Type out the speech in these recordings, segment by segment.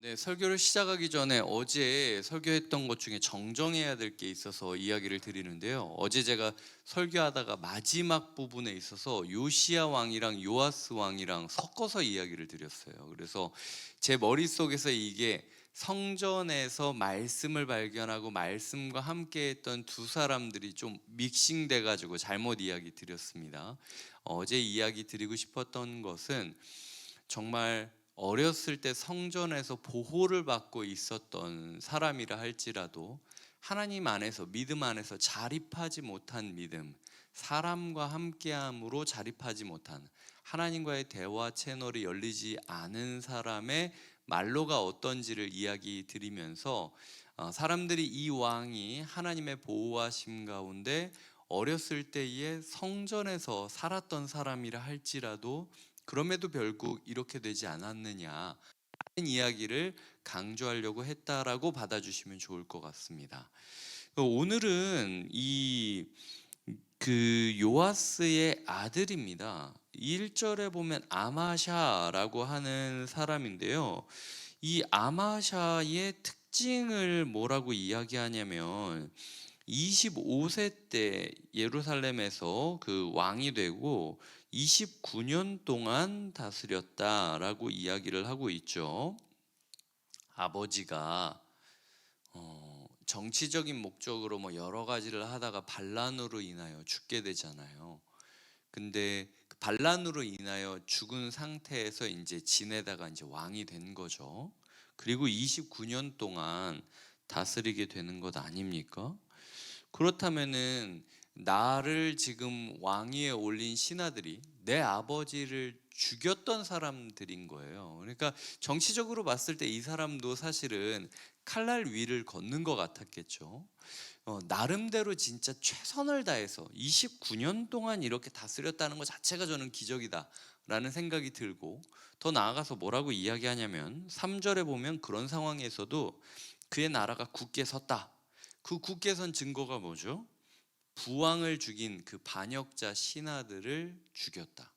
네, 설교를 시작하기 전에 어제 설교했던 것 중에 정정해야 될 게 있어서 이야기를 드리는데요. 어제 제가 설교하다가 마지막 부분에 있어서 요시야 왕이랑 요아스 왕이랑 섞어서 이야기를 드렸어요. 그래서 제 머릿속에서 이게 성전에서 말씀을 발견하고 말씀과 함께 했던 두 사람들이 좀 믹싱돼 가지고 잘못 이야기 드렸습니다. 어제 이야기 드리고 싶었던 것은 정말 어렸을 때 성전에서 보호를 받고 있었던 사람이라 할지라도 하나님 안에서, 믿음 안에서 자립하지 못한 믿음, 사람과 함께함으로 자립하지 못한, 하나님과의 대화 채널이 열리지 않은 사람의 말로가 어떤지를 이야기 드리면서, 사람들이 이 왕이 하나님의 보호하심 가운데 어렸을 때에 성전에서 살았던 사람이라 할지라도 그럼에도 결국 이렇게 되지 않았느냐 하는 이야기를 강조하려고 했다라고 받아주시면 좋을 것 같습니다. 오늘은 요아스의 아들입니다. 1절에 보면 아마샤라고 하는 사람인데요. 이 아마샤의 특징을 뭐라고 이야기하냐면 25세 때 예루살렘에서 그 왕이 되고 29년 동안 다스렸다라고 이야기를 하고 있죠. 아버지가 정치적인 목적으로 뭐 여러 가지를 하다가 반란으로 인하여 죽게 되잖아요. 근데 그 반란으로 인하여 죽은 상태에서 이제 지내다가 이제 왕이 된 거죠. 그리고 29년 동안 다스리게 되는 것 아닙니까? 그렇다면은 나를 지금 왕위에 올린 신하들이 내 아버지를 죽였던 사람들인 거예요. 그러니까 정치적으로 봤을 때 이 사람도 사실은 칼날 위를 걷는 것 같았겠죠. 나름대로 진짜 최선을 다해서 29년 동안 이렇게 다스렸다는 것 자체가 저는 기적이다라는 생각이 들고, 더 나아가서 뭐라고 이야기하냐면 3절에 보면 그런 상황에서도 그의 나라가 굳게 섰다. 그 굳게 선 증거가 뭐죠? 부왕을 죽인 그 반역자 신하들을 죽였다.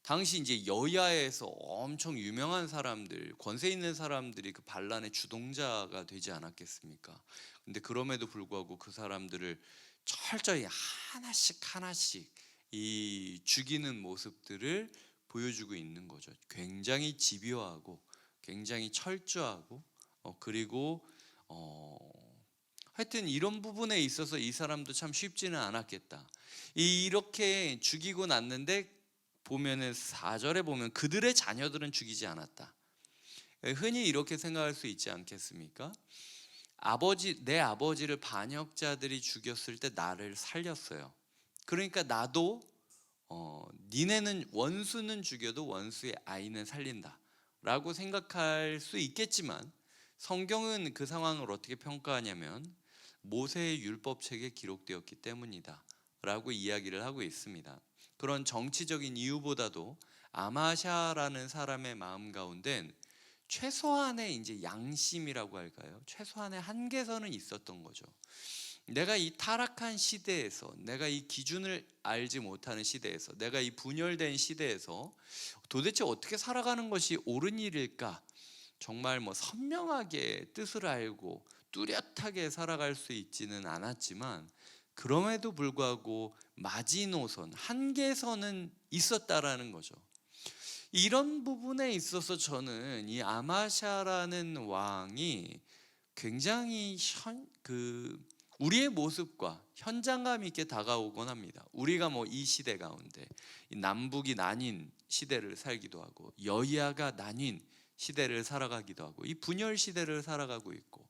당시 이제 여야에서 엄청 유명한 사람들, 권세 있는 사람들이 그 반란의 주동자가 되지 않았겠습니까? 근데 그럼에도 불구하고 그 사람들을 철저히 하나씩 하나씩 이 죽이는 모습들을 보여주고 있는 거죠. 굉장히 집요하고 굉장히 철저하고, 그리고 어, 하여튼 이런 부분에 있어서 이 사람도 참 쉽지는 않았겠다. 이렇게 죽이고 났는데 보면은 4절에 보면 그들의 자녀들은 죽이지 않았다. 흔히 이렇게 생각할 수 있지 않겠습니까? 내 아버지를 반역자들이 죽였을 때 나를 살렸어요. 그러니까 나도 니네는 원수는 죽여도 원수의 아이는 살린다 라고 생각할 수 있겠지만, 성경은 그 상황을 어떻게 평가하냐면 모세의 율법책에 기록되었기 때문이다 라고 이야기를 하고 있습니다. 그런 정치적인 이유보다도 아마샤라는 사람의 마음 가운데는 최소한의 이제 양심이라고 할까요? 최소한의 한계선은 있었던 거죠. 내가 이 타락한 시대에서, 내가 이 기준을 알지 못하는 시대에서, 내가 이 분열된 시대에서 도대체 어떻게 살아가는 것이 옳은 일일까? 정말 뭐 선명하게 뜻을 알고 뚜렷하게 살아갈 수 있지는 않았지만, 그럼에도 불구하고 마지노선, 한계선은 있었다라는 거죠. 이런 부분에 있어서 저는 이 아마샤라는 왕이 굉장히 우리의 모습과 현장감 있게 다가오곤 합니다. 우리가 뭐 이 시대 가운데 이 남북이 나뉜 시대를 살기도 하고, 여야가 나뉜 시대를 살아가기도 하고, 이 분열 시대를 살아가고 있고,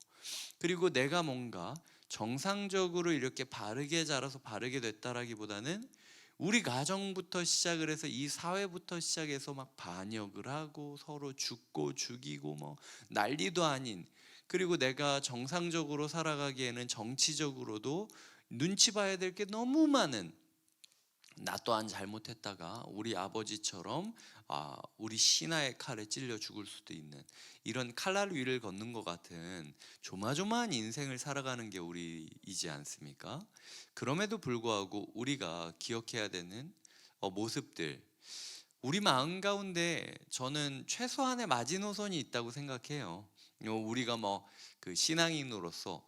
그리고 내가 뭔가 정상적으로 이렇게 바르게 자라서 바르게 됐다라기보다는 우리 가정부터 시작을 해서 이 사회부터 시작해서 막 반역을 하고 서로 죽고 죽이고 뭐 난리도 아닌, 그리고 내가 정상적으로 살아가기에는 정치적으로도 눈치 봐야 될 게 너무 많은, 나 또한 잘못했다가 우리 아버지처럼 우리 신하의 칼에 찔려 죽을 수도 있는 이런 칼날 위를 걷는 것 같은 조마조마한 인생을 살아가는 게 우리이지 않습니까? 그럼에도 불구하고 우리가 기억해야 되는 모습들, 우리 마음 가운데 저는 최소한의 마지노선이 있다고 생각해요. 우리가 뭐 그 신앙인으로서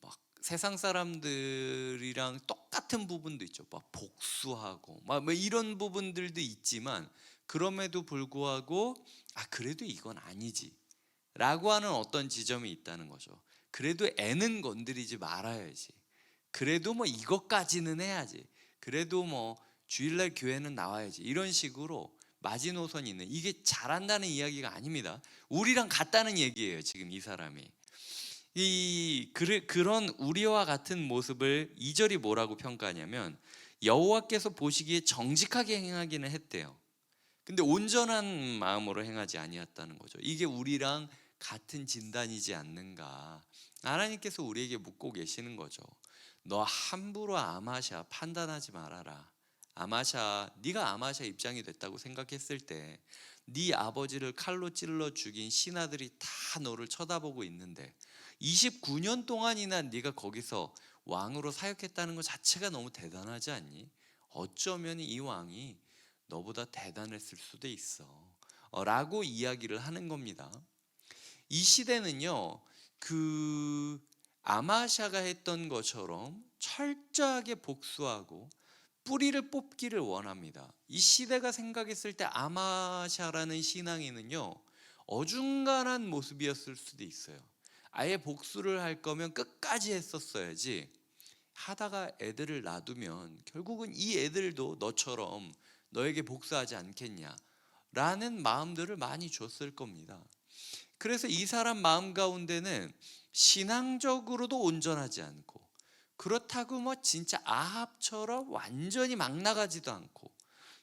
막 세상 사람들이랑 똑같은 부분도 있죠. 막 복수하고 막 뭐 이런 부분들도 있지만, 그럼에도 불구하고 그래도 이건 아니지라고 하는 어떤 지점이 있다는 거죠. 그래도 애는 건드리지 말아야지. 그래도 뭐 이것까지는 해야지. 그래도 뭐 주일날 교회는 나와야지. 이런 식으로 마지노선이 있는, 이게 잘한다는 이야기가 아닙니다. 우리랑 같다는 얘기예요, 지금 이 사람이. 그런 우리와 같은 모습을 2절이 뭐라고 평가하냐면, 여호와께서 보시기에 정직하게 행하기는 했대요. 근데 온전한 마음으로 행하지 아니었다는 거죠. 이게 우리랑 같은 진단이지 않는가. 하나님께서 우리에게 묻고 계시는 거죠. 너 함부로 아마샤 판단하지 말아라. 네가 아마샤 입장이 됐다고 생각했을 때 네 아버지를 칼로 찔러 죽인 신하들이 다 너를 쳐다보고 있는데 29년 동안이나 네가 거기서 왕으로 사역했다는 것 자체가 너무 대단하지 않니? 어쩌면 이 왕이 너보다 대단했을 수도 있어 라고 이야기를 하는 겁니다. 이 시대는요, 그 아마샤가 했던 것처럼 철저하게 복수하고 뿌리를 뽑기를 원합니다. 이 시대가 생각했을 때 아마샤라는 신앙인은요, 어중간한 모습이었을 수도 있어요. 아예 복수를 할 거면 끝까지 했었어야지, 하다가 애들을 놔두면 결국은 이 애들도 너처럼 너에게 복수하지 않겠냐 라는 마음들을 많이 줬을 겁니다. 그래서 이 사람 마음 가운데는 신앙적으로도 온전하지 않고, 그렇다고 뭐 진짜 아합처럼 완전히 막 나가지도 않고,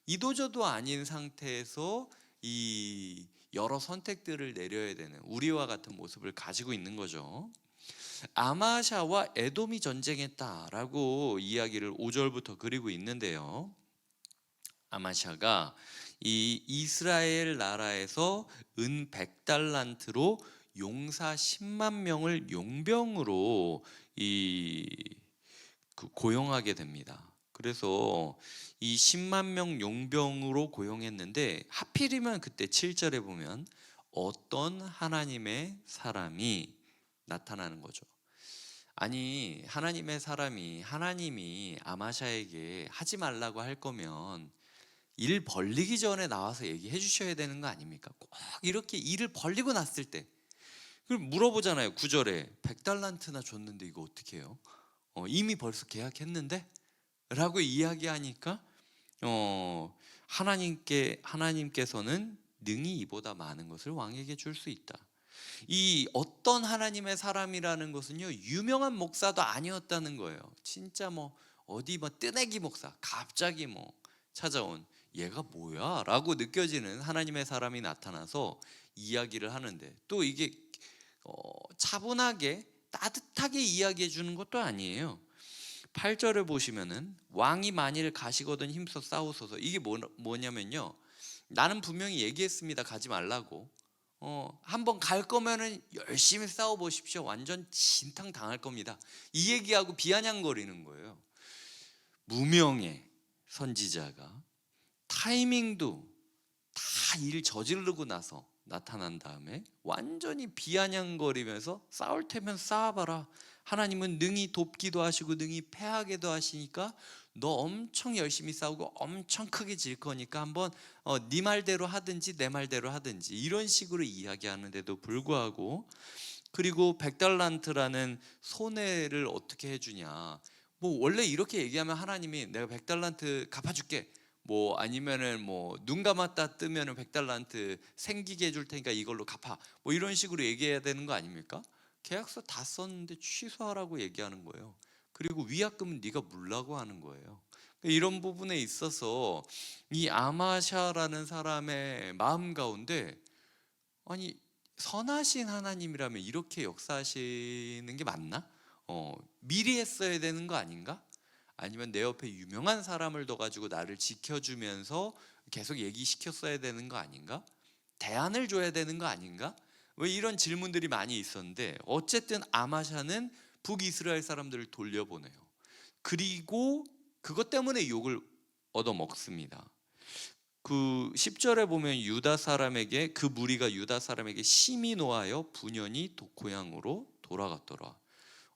이도저도 아닌 상태에서 이 여러 선택들을 내려야 되는 우리와 같은 모습을 가지고 있는 거죠. 아마샤와 에돔이 전쟁했다라고 이야기를 5절부터 그리고 있는데요, 아마샤가 이 이스라엘 나라에서 은 100달란트로 용사 10만 명을 용병으로 고용하게 됩니다. 그래서 이 10만 명 용병으로 고용했는데, 하필이면 그때 7절에 보면 어떤 하나님의 사람이 나타나는 거죠. 아니, 하나님이 아마샤에게 하지 말라고 할 거면 일 벌리기 전에 나와서 얘기해 주셔야 되는 거 아닙니까? 꼭 이렇게 일을 벌리고 났을 때 그럼 물어보잖아요. 9절에 100달란트나 줬는데 이거 어떻게 해요? 이미 벌써 계약했는데? 라고 이야기하니까 하나님께서는 능히 이보다 많은 것을 왕에게 줄 수 있다. 이 어떤 하나님의 사람이라는 것은요, 유명한 목사도 아니었다는 거예요. 진짜 뭐 어디 뭐 뜨내기 목사 갑자기 뭐 찾아온, 얘가 뭐야? 라고 느껴지는 하나님의 사람이 나타나서 이야기를 하는데, 또 이게 차분하게 따뜻하게 이야기해 주는 것도 아니에요. 8절을 보시면은 왕이 만일 가시거든 힘써 싸우소서. 이게 뭐냐면요, 나는 분명히 얘기했습니다, 가지 말라고. 한번 갈 거면은 열심히 싸워 보십시오. 완전 진탕 당할 겁니다. 이 얘기하고 비아냥거리는 거예요. 무명의 선지자가 타이밍도 다 일 저지르고 나서 나타난 다음에 완전히 비아냥거리면서 싸울 테면 싸워봐라. 하나님은 능히 돕기도 하시고 능히 패하게도 하시니까 너 엄청 열심히 싸우고 엄청 크게 질 거니까 한번 네 말대로 하든지 내 말대로 하든지, 이런 식으로 이야기하는데도 불구하고, 그리고 100달란트라는 손해를 어떻게 해주냐, 뭐 원래 이렇게 얘기하면 하나님이 내가 100달란트 갚아줄게, 뭐 아니면은 뭐 눈 감았다 뜨면은 100달란트 생기게 해줄 테니까 이걸로 갚아, 뭐 이런 식으로 얘기해야 되는 거 아닙니까? 계약서 다 썼는데 취소하라고 얘기하는 거예요. 그리고 위약금은 네가 물라고 하는 거예요. 이런 부분에 있어서 이 아마샤라는 사람의 마음 가운데, 아니, 선하신 하나님이라면 이렇게 역사하시는 게 맞나? 미리 했어야 되는 거 아닌가? 아니면 내 옆에 유명한 사람을 둬가지고 나를 지켜주면서 계속 얘기시켰어야 되는 거 아닌가? 대안을 줘야 되는 거 아닌가? 왜 이런 질문들이 많이 있었는데, 어쨌든 아마샤는 북이스라엘 사람들을 돌려보내요. 그리고 그것 때문에 욕을 얻어먹습니다. 그 10절에 보면 유다 사람에게, 그 무리가 유다 사람에게 심히 노하여 분연히 고향으로 돌아갔더라.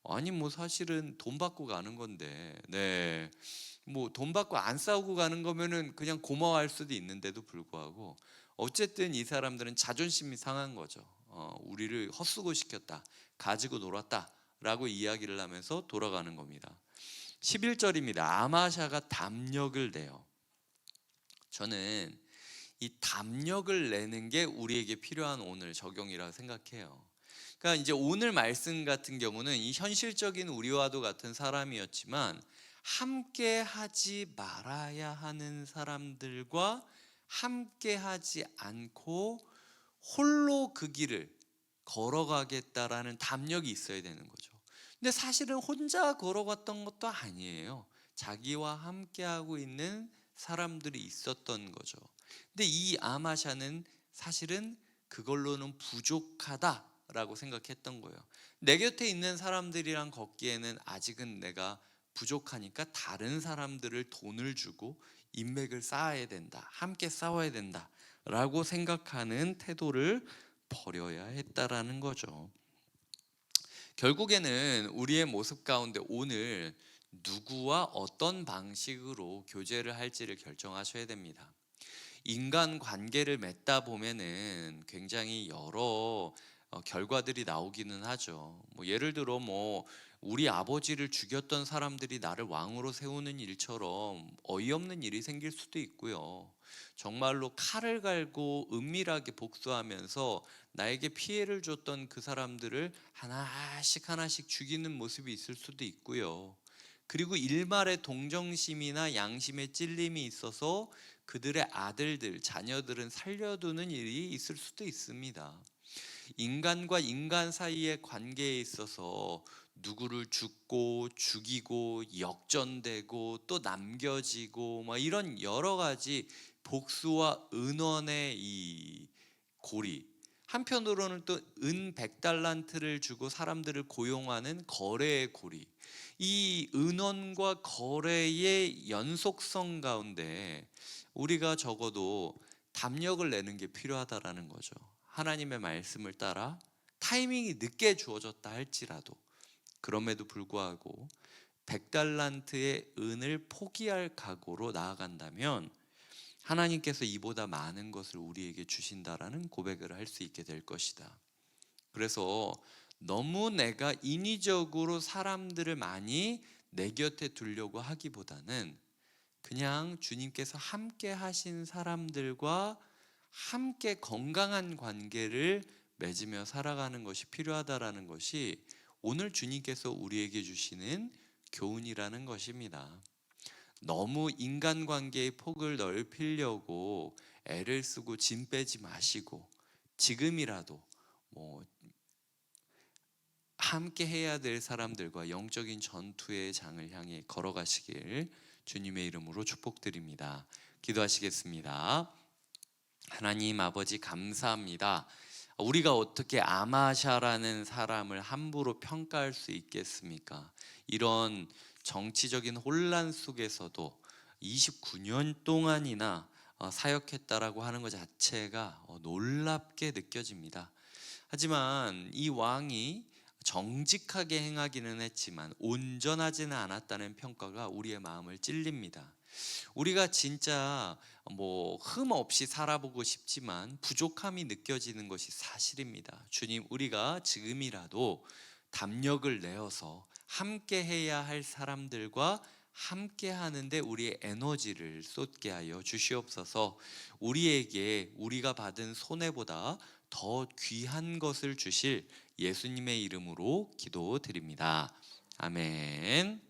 아니 뭐 사실은 돈 받고 가는 건데, 네, 뭐 돈 받고 안 싸우고 가는 거면은 그냥 고마워할 수도 있는데도 불구하고 어쨌든 이 사람들은 자존심이 상한 거죠. 우리를 헛수고 시켰다, 가지고 놀았다라고 이야기를 하면서 돌아가는 겁니다. 11절입니다. 아마샤가 담력을 내요. 저는 이 담력을 내는 게 우리에게 필요한 오늘 적용이라고 생각해요. 그러니까 이제 오늘 말씀 같은 경우는 이 현실적인 우리와도 같은 사람이었지만 함께 하지 말아야 하는 사람들과 함께 하지 않고 홀로 그 길을 걸어가겠다라는 담력이 있어야 되는 거죠. 근데 사실은 혼자 걸어갔던 것도 아니에요. 자기와 함께하고 있는 사람들이 있었던 거죠. 근데 이 아마샤는 사실은 그걸로는 부족하다라고 생각했던 거예요. 내 곁에 있는 사람들이랑 걷기에는 아직은 내가 부족하니까 다른 사람들을 돈을 주고 인맥을 쌓아야 된다, 함께 싸워야 된다라고 생각하는 태도를 버려야 했다라는 거죠. 결국에는 우리의 모습 가운데 오늘 누구와 어떤 방식으로 교제를 할지를 결정하셔야 됩니다. 인간 관계를 맺다 보면은 굉장히 여러 결과들이 나오기는 하죠. 뭐 예를 들어 뭐 우리 아버지를 죽였던 사람들이 나를 왕으로 세우는 일처럼 어이없는 일이 생길 수도 있고요. 정말로 칼을 갈고 은밀하게 복수하면서 나에게 피해를 줬던 그 사람들을 하나씩 하나씩 죽이는 모습이 있을 수도 있고요. 그리고 일말의 동정심이나 양심의 찔림이 있어서 그들의 아들들, 자녀들은 살려두는 일이 있을 수도 있습니다. 인간과 인간 사이의 관계에 있어서 누구를 죽고 죽이고 역전되고 또 남겨지고 뭐 이런 여러 가지 복수와 은원의 이 고리, 한편으로는 또 은 100달란트를 주고 사람들을 고용하는 거래의 고리, 이 은원과 거래의 연속성 가운데 우리가 적어도 담력을 내는 게 필요하다라는 거죠. 하나님의 말씀을 따라 타이밍이 늦게 주어졌다 할지라도 그럼에도 불구하고 100달란트의 은을 포기할 각오로 나아간다면 하나님께서 이보다 많은 것을 우리에게 주신다라는 고백을 할 수 있게 될 것이다. 그래서 너무 내가 인위적으로 사람들을 많이 내 곁에 두려고 하기보다는 그냥 주님께서 함께 하신 사람들과 함께 건강한 관계를 맺으며 살아가는 것이 필요하다라는 것이 오늘 주님께서 우리에게 주시는 교훈이라는 것입니다. 너무 인간관계의 폭을 넓히려고 애를 쓰고 짐 빼지 마시고 지금이라도 뭐 함께 해야 될 사람들과 영적인 전투의 장을 향해 걸어가시길 주님의 이름으로 축복드립니다. 기도하시겠습니다. 하나님 아버지 감사합니다. 우리가 어떻게 아마샤라는 사람을 함부로 평가할 수 있겠습니까? 이런 정치적인 혼란 속에서도 29년 동안이나 사역했다라고 하는 것 자체가 놀랍게 느껴집니다. 하지만 이 왕이 정직하게 행하기는 했지만 온전하지는 않았다는 평가가 우리의 마음을 찔립니다. 우리가 진짜 뭐 흠 없이 살아보고 싶지만 부족함이 느껴지는 것이 사실입니다. 주님, 우리가 지금이라도 담력을 내어서 함께 해야 할 사람들과 함께 하는데 우리의 에너지를 쏟게 하여 주시옵소서. 우리에게 우리가 받은 손해보다 더 귀한 것을 주실 예수님의 이름으로 기도드립니다. 아멘.